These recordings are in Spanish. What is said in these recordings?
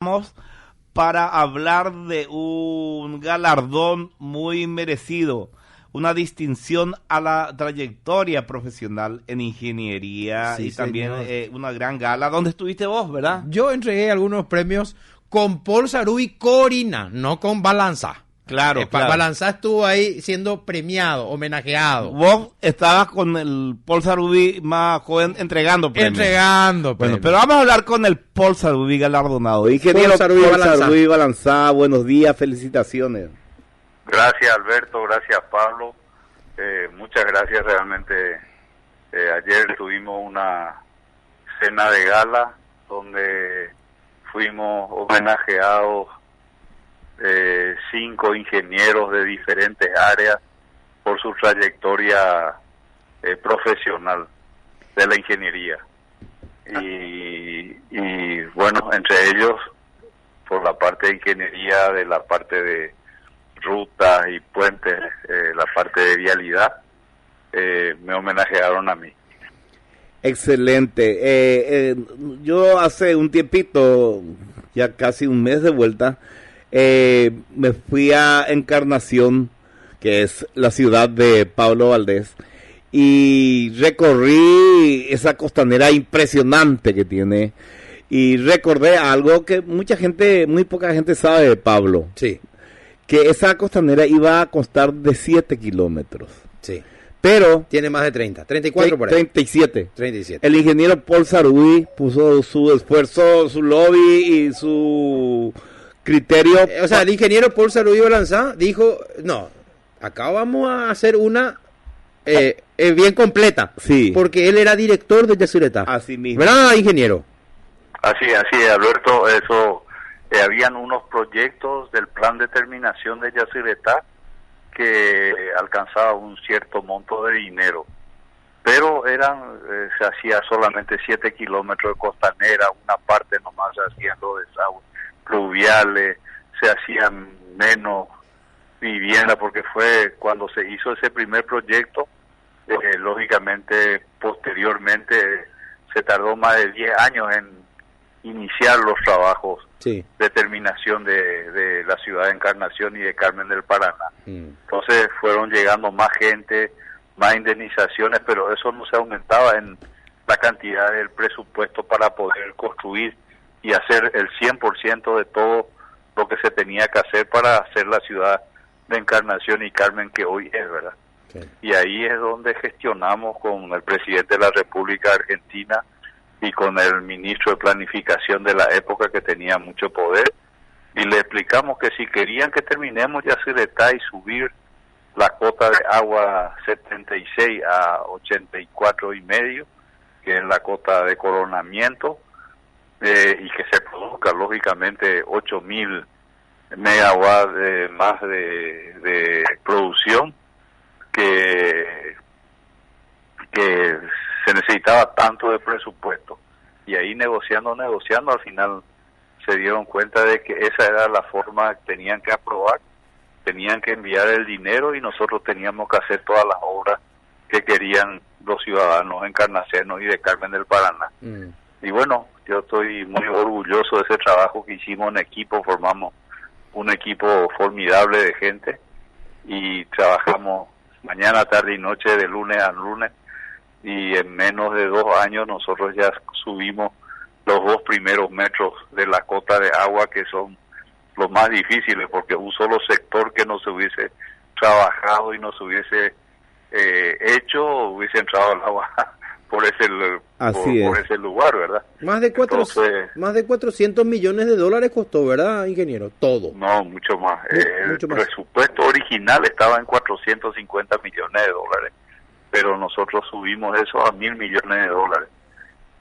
Vamos para hablar de un galardón muy merecido, una distinción a la trayectoria profesional en ingeniería, Sí, y también señor. una gran gala. ¿Dónde estuviste vos, verdad? Yo entregué algunos premios con Paul Sarú y Corina, no con Balanza. Claro, claro. Balanza estuvo ahí siendo premiado, homenajeado. Vos estabas con el Paul Sarubí más joven entregando premios. Entregando Bueno, premios. pero vamos a hablar con el Paul Sarubí galardonado. Ingeniero Paul Sarubí Balanzá. Sarubí Balanzá, buenos días, felicitaciones. Gracias Alberto, gracias Pablo, muchas gracias realmente. Ayer tuvimos una cena de gala donde fuimos homenajeados 5 ingenieros de diferentes áreas por su trayectoria profesional de la ingeniería. Y bueno, entre ellos, por la parte de ingeniería, de la parte de rutas y puentes, la parte de vialidad, me homenajearon a mí. Excelente. Yo hace un tiempito, ya casi un mes de vuelta, me fui a Encarnación, que es la ciudad de Pablo Valdés, y recorrí esa costanera impresionante que tiene, y recordé algo que muy poca gente sabe de Pablo. Sí, Que esa costanera iba a constar de 7 kilómetros. sí. Pero Tiene más de 30, 34 por ahí. 37. 37. El ingeniero Paul Sarubí puso su esfuerzo, su lobby y su criterio. O sea, el ingeniero Paul Sarú y Balanzá dijo, no, acá vamos a hacer una bien completa. Sí. Porque él era director de Yacyretá. Así mismo. ¿Verdad, ingeniero? Así, Alberto, eso, habían unos proyectos del plan de terminación de Yacyretá que alcanzaba un cierto monto de dinero, pero se hacía solamente 7 kilómetros de costanera, una parte nomás se hacían los desagües pluviales, se hacían menos vivienda, porque fue cuando se hizo ese primer proyecto, lógicamente posteriormente se tardó más de 10 años en iniciar los trabajos Sí. de terminación de la ciudad de Encarnación y de Carmen del Paraná. Entonces fueron llegando más gente, más indemnizaciones, pero eso no se aumentaba en la cantidad del presupuesto para poder construir y hacer el 100% de todo lo que se tenía que hacer para hacer la ciudad de Encarnación y Carmen que hoy es, ¿verdad? Sí. Y ahí es donde gestionamos con el presidente de la República Argentina y con el ministro de Planificación de la época, que tenía mucho poder, y le explicamos que si querían que terminemos Yacyretá y subir la cota de agua 76 a 84,5, que es la cota de coronamiento, y que se produzca lógicamente 8.000 megawatts más de producción, que se necesitaba tanto de presupuesto. Y ahí negociando, al final se dieron cuenta de que esa era la forma que tenían que aprobar, tenían que enviar el dinero y nosotros teníamos que hacer todas las obras que querían los ciudadanos encarnacenos y de Carmen del Paraná. Y bueno, yo estoy muy orgulloso de ese trabajo que hicimos en equipo, formamos un equipo formidable de gente y trabajamos mañana, tarde y noche, de lunes a lunes, y en menos de 2 años nosotros ya subimos los 2 primeros metros de la cota de agua, que son los más difíciles, porque un solo sector que no se hubiese trabajado y no se hubiese hecho, hubiese entrado el agua por ese lugar, ¿verdad? Más de 400 millones de dólares costó, ¿verdad, ingeniero? Todo. No, mucho más. Mucho más. El presupuesto original estaba en 450 millones de dólares, pero nosotros subimos eso a 1.000 millones de dólares.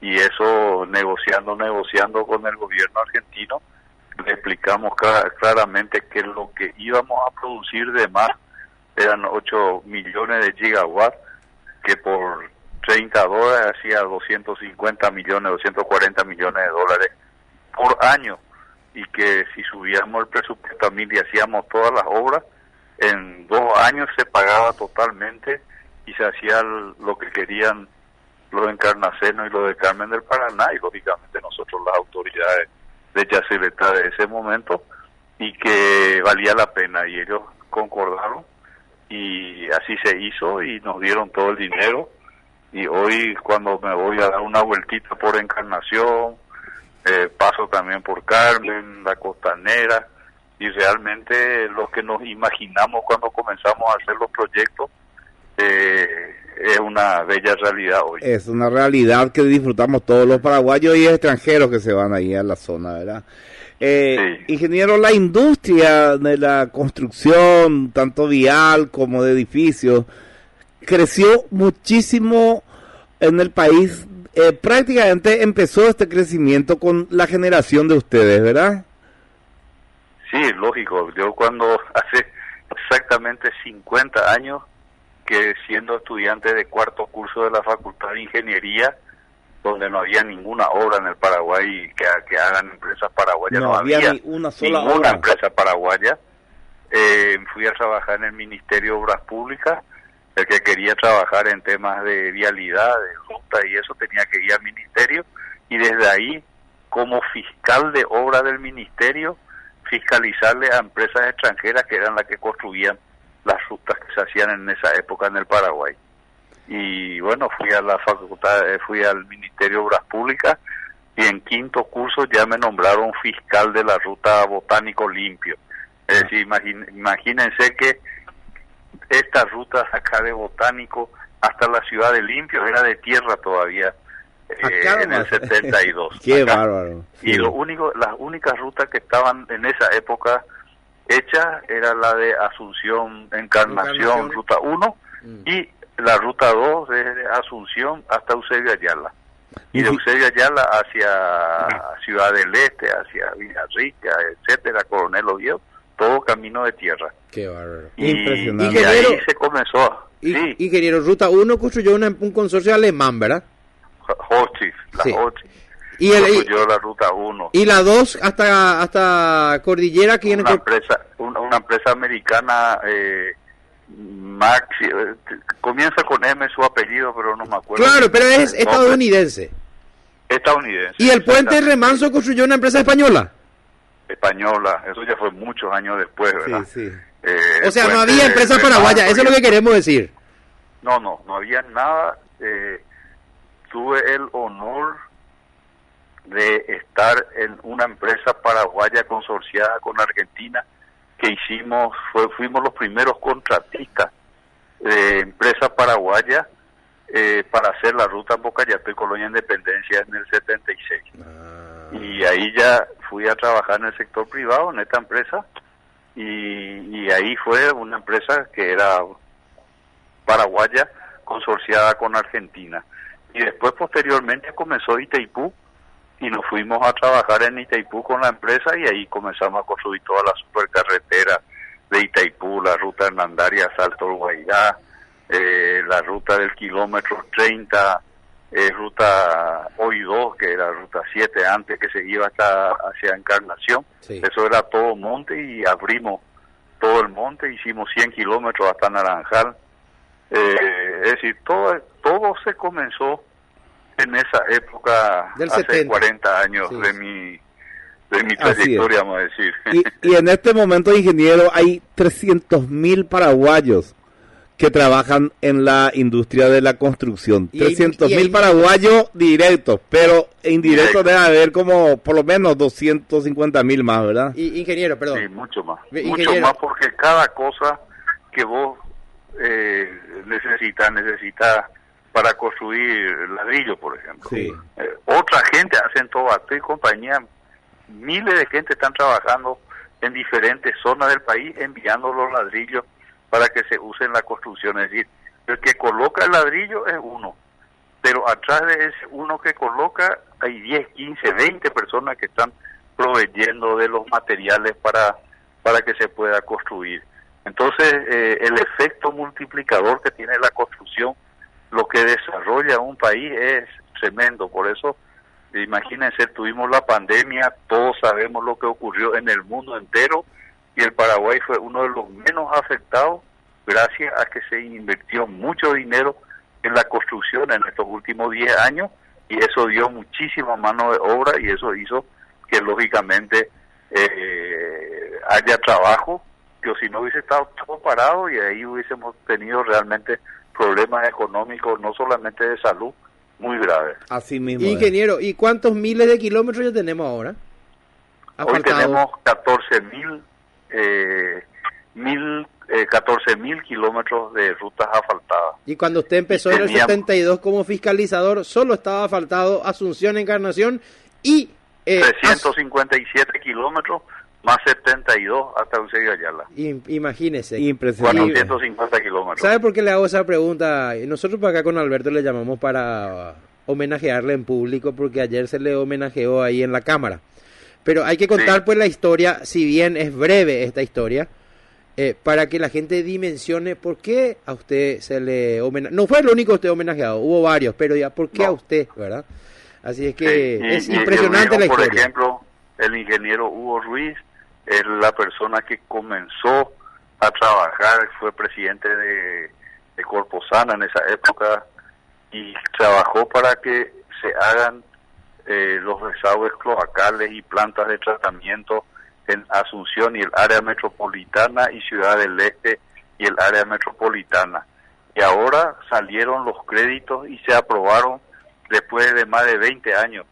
Y eso negociando con el gobierno argentino, le explicamos claramente que lo que íbamos a producir de más eran 8 millones de gigawatts, que por $30 hacía 250 millones, 240 millones de dólares por año, y que si subíamos el presupuesto a 1.000 y hacíamos todas las obras, en 2 años se pagaba totalmente y se hacía lo que querían los encarnacenos y los de Carmen del Paraná, y lógicamente nosotros las autoridades de Yacyretá de ese momento y que valía la pena, y ellos concordaron y así se hizo y nos dieron todo el dinero. Y hoy cuando me voy a dar una vueltita por Encarnación, paso también por Carmen, la Costanera, y realmente lo que nos imaginamos cuando comenzamos a hacer los proyectos es una bella realidad hoy. Es una realidad que disfrutamos todos los paraguayos y extranjeros que se van ahí a la zona, ¿verdad? Sí. Ingeniero, la industria de la construcción, tanto vial como de edificios, creció muchísimo en el país. Prácticamente empezó este crecimiento con la generación de ustedes, ¿verdad? Sí, lógico. Yo cuando hace exactamente 50 años que siendo estudiante de cuarto curso de la Facultad de Ingeniería, donde no había ninguna obra en el Paraguay que hagan empresas paraguayas, no había ni una sola ninguna obra. empresa paraguaya. Fui a trabajar en el Ministerio de Obras Públicas. El que quería trabajar en temas de vialidad, de ruta y eso, tenía que ir al ministerio, y desde ahí, como fiscal de obra del ministerio, fiscalizarle a empresas extranjeras que eran las que construían las rutas que se hacían en esa época en el Paraguay. Y bueno, fui a la facultad, fui al Ministerio de Obras Públicas, y en quinto curso ya me nombraron fiscal de la ruta Botánico Limpio. Es decir, imagínense que esta ruta acá de Botánico hasta la ciudad de Limpio era de tierra todavía, en el 72. Qué acá. bárbaro. Sí. Y las únicas rutas que estaban en esa época hechas era la de Asunción, Encarnación, ruta 1, y la ruta 2 de Asunción hasta Eusebio Ayala. Y de Eusebio Ayala hacia Ciudad del Este, hacia Villarrica, etcétera, Coronel Oviedo, todo camino de tierra. Qué bárbaro. Impresionante. Y ahí se comenzó. Sí, Ingeniero, Ruta 1 construyó un consorcio alemán, ¿verdad? Hochtief, la Sí. Hochtief. Y Construyó la ruta 1. y la 2 hasta Cordillera, que Una empresa americana, Maxi, comienza con M su apellido, pero no me acuerdo. Claro, pero es el nombre. estadounidense. Estadounidense. Y el puente Remanso construyó una empresa española. Española, eso ya fue muchos años después, ¿verdad? Sí, sí. O sea, no había empresa paraguaya, eso es lo que queremos decir. No había nada. Tuve el honor de estar en una empresa paraguaya consorciada con Argentina que fuimos los primeros contratistas de empresa paraguaya para hacer la ruta Bocayató y Colonia Independencia en el 76. Y ahí ya fui a trabajar en el sector privado, en esta empresa, y ahí fue una empresa que era paraguaya consorciada con Argentina. Y después, posteriormente, comenzó Itaipú, y nos fuimos a trabajar en Itaipú con la empresa, y ahí comenzamos a construir toda la supercarretera de Itaipú, la ruta Hernandaria, Salto Guairá, la ruta del kilómetro 30, ruta hoy 2, que era ruta 7 antes, que se iba hacia Encarnación. Sí. Eso era todo monte, y abrimos todo el monte, hicimos 100 kilómetros hasta Naranjal. Es decir, todo se comenzó en esa época, Del hace 70. 40 años, Sí. de mi trayectoria, vamos a decir. Y en este momento, ingeniero, hay 300.000 paraguayos que trabajan en la industria de la construcción. Y hay- 300.000 paraguayos directos, pero indirectos debe haber como por lo menos 250.000 más, ¿verdad? Ingeniero, perdón. Sí, mucho más. Ingeniero. Mucho más, porque cada cosa que vos necesitas para construir ladrillo, por ejemplo. Sí. Otra gente hacen Tobato y compañía. Miles de gente están trabajando en diferentes zonas del país enviando los ladrillos para que se usen en la construcción. Es decir, el que coloca el ladrillo es uno, pero atrás de ese uno que coloca hay 10, 15, 20 personas que están proveyendo de los materiales para que se pueda construir. Entonces, el efecto multiplicador que tiene la construcción, lo que desarrolla un país, es tremendo. Por eso, imagínense, tuvimos la pandemia, todos sabemos lo que ocurrió en el mundo entero, y el Paraguay fue uno de los menos afectados gracias a que se invirtió mucho dinero en la construcción en estos últimos 10 años, y eso dio muchísima mano de obra, y eso hizo que lógicamente haya trabajo, que si no hubiese estado todo parado y ahí hubiésemos tenido realmente problemas económicos, no solamente de salud, muy graves. Así mismo. Ingeniero, ¿y cuántos miles de kilómetros ya tenemos ahora? Hoy tenemos 14.000 kilómetros de rutas asfaltadas. Y cuando usted empezó en el 72 como fiscalizador, solo estaba asfaltado Asunción, Encarnación y... 357 kilómetros más 72 hasta Eusebio Ayala. Imagínese. Impresionante. 450 kilómetros. ¿Sabe por qué le hago esa pregunta? Nosotros para acá con Alberto le llamamos para homenajearle en público, porque ayer se le homenajeó ahí en la cámara. Pero hay que contar pues la historia, si bien es breve esta historia, para que la gente dimensione por qué a usted se le homenajeó. No fue el único usted homenajeado, hubo varios, pero ya, ¿por qué a usted, verdad? Así es que es impresionante la historia. Por ejemplo, el ingeniero Hugo Ruiz es la persona que comenzó a trabajar, fue presidente de Corposana en esa época y trabajó para que se hagan los desagües cloacales y plantas de tratamiento en Asunción y el área metropolitana y Ciudad del Este y el área metropolitana. Y ahora salieron los créditos y se aprobaron después de más de 20 años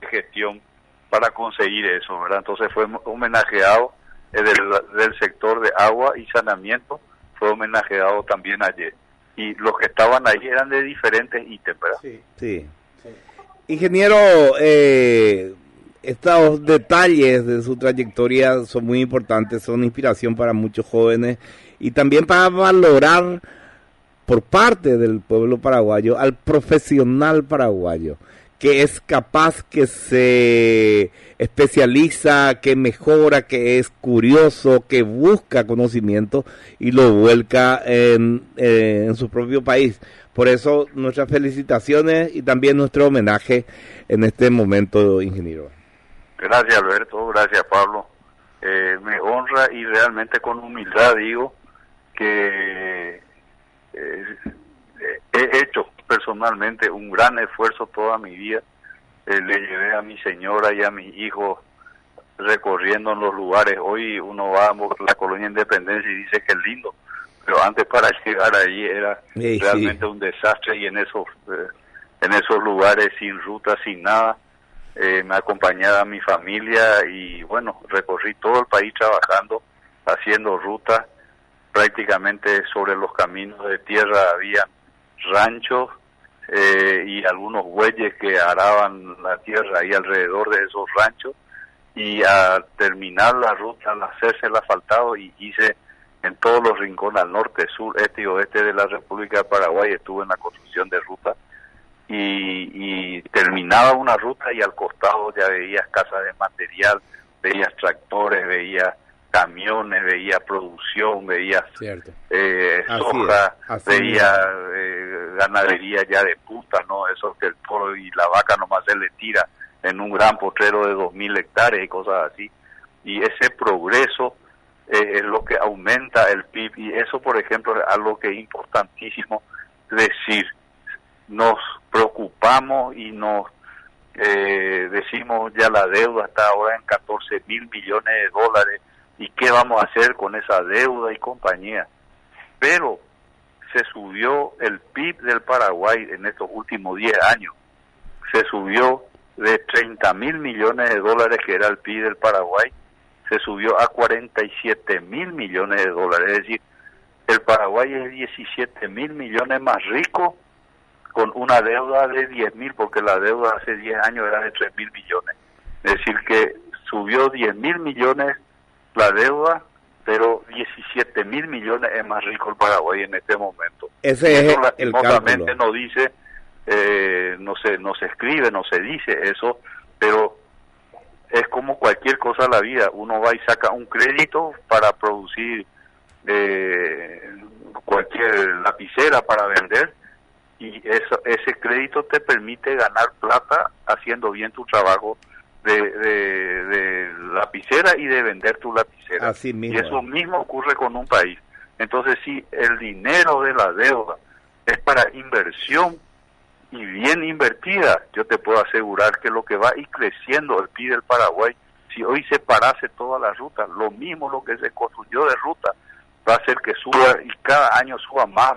de gestión para conseguir eso, ¿verdad? Entonces fue homenajeado del sector de agua y saneamiento, fue homenajeado también ayer. Y los que estaban ahí eran de diferentes ítems, ¿verdad? Sí. Ingeniero, estos detalles de su trayectoria son muy importantes, son inspiración para muchos jóvenes y también para valorar por parte del pueblo paraguayo al profesional paraguayo, que es capaz, que se especializa, que mejora, que es curioso, que busca conocimiento y lo vuelca en su propio país. Por eso nuestras felicitaciones y también nuestro homenaje en este momento, ingeniero. Gracias, Alberto, gracias, Pablo. Me honra y realmente con humildad digo que he hecho personalmente un gran esfuerzo toda mi vida. Le llevé a mi señora y a mis hijos recorriendo en los lugares. Hoy uno va a la Colonia Independencia y dice que es lindo, pero antes para llegar allí era realmente un desastre, y en esos lugares sin ruta, sin nada, me acompañaba mi familia y bueno, recorrí todo el país trabajando, haciendo rutas. Prácticamente sobre los caminos de tierra había ranchos y algunos bueyes que araban la tierra ahí alrededor de esos ranchos, y a terminar la ruta, al hacerse el asfaltado, y hice en todos los rincones, al norte, sur, este y oeste de la República de Paraguay, estuve en la construcción de ruta y terminaba una ruta y al costado ya veías casas de material, veías tractores, veías camiones, veía producción, veía soja, veía ganadería ya de puta, ¿no? Eso que el toro y la vaca nomás se le tira en un gran potrero de 2.000 hectáreas y cosas así. Y ese progreso es lo que aumenta el PIB, y eso, por ejemplo, es algo que es importantísimo decir. Nos preocupamos y nos decimos ya la deuda está ahora en 14.000 millones de dólares, y qué vamos a hacer con esa deuda y compañía. Pero se subió el PIB del Paraguay en estos últimos 10 años, se subió de 30.000 millones de dólares que era el PIB del Paraguay, se subió a 47.000 millones de dólares, es decir, el Paraguay es 17.000 millones más rico con una deuda de 10.000, porque la deuda hace 10 años era de 3.000 millones. Es decir, que subió 10.000 millones la deuda, pero 17.000 millones es más rico el Paraguay en este momento. Ese es el cálculo. cálculo. No dice, no se escribe, no se dice eso, pero es como cualquier cosa en la vida. Uno va y saca un crédito para producir cualquier lapicera para vender, y ese crédito te permite ganar plata haciendo bien tu trabajo de lapicera y de vender tu lapicera. Así mismo. Y eso mismo ocurre con un país. Entonces, si el dinero de la deuda es para inversión, y bien invertida, yo te puedo asegurar que lo que va a ir creciendo el PIB del Paraguay, si hoy se parase toda la ruta, lo mismo lo que se construyó de ruta, va a hacer que suba y cada año suba más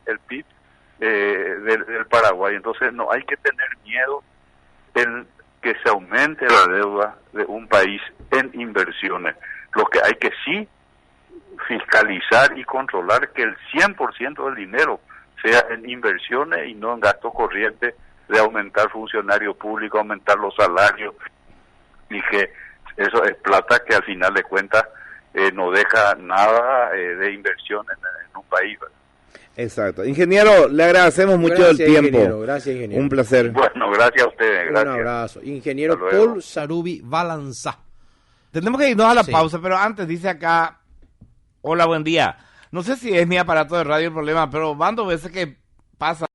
el PIB del Paraguay. Entonces no hay que tener miedo en que se aumente la deuda de un país en inversiones. Lo que hay que sí fiscalizar y controlar que el 100% del dinero sea en inversiones y no en gasto corriente de aumentar funcionarios públicos, aumentar los salarios, y que eso es plata que al final de cuentas no deja nada de inversión en un país, ¿verdad? Exacto. Ingeniero, le agradecemos mucho el tiempo. Ingeniero. Gracias, ingeniero. Un placer. Bueno, gracias a ustedes. Gracias. Un abrazo. Ingeniero Paul Sarubi Balanza. Tenemos que irnos a la Sí. pausa, pero antes dice acá, hola, buen día. No sé si es mi aparato de radio el problema, pero van 2 veces que pasa.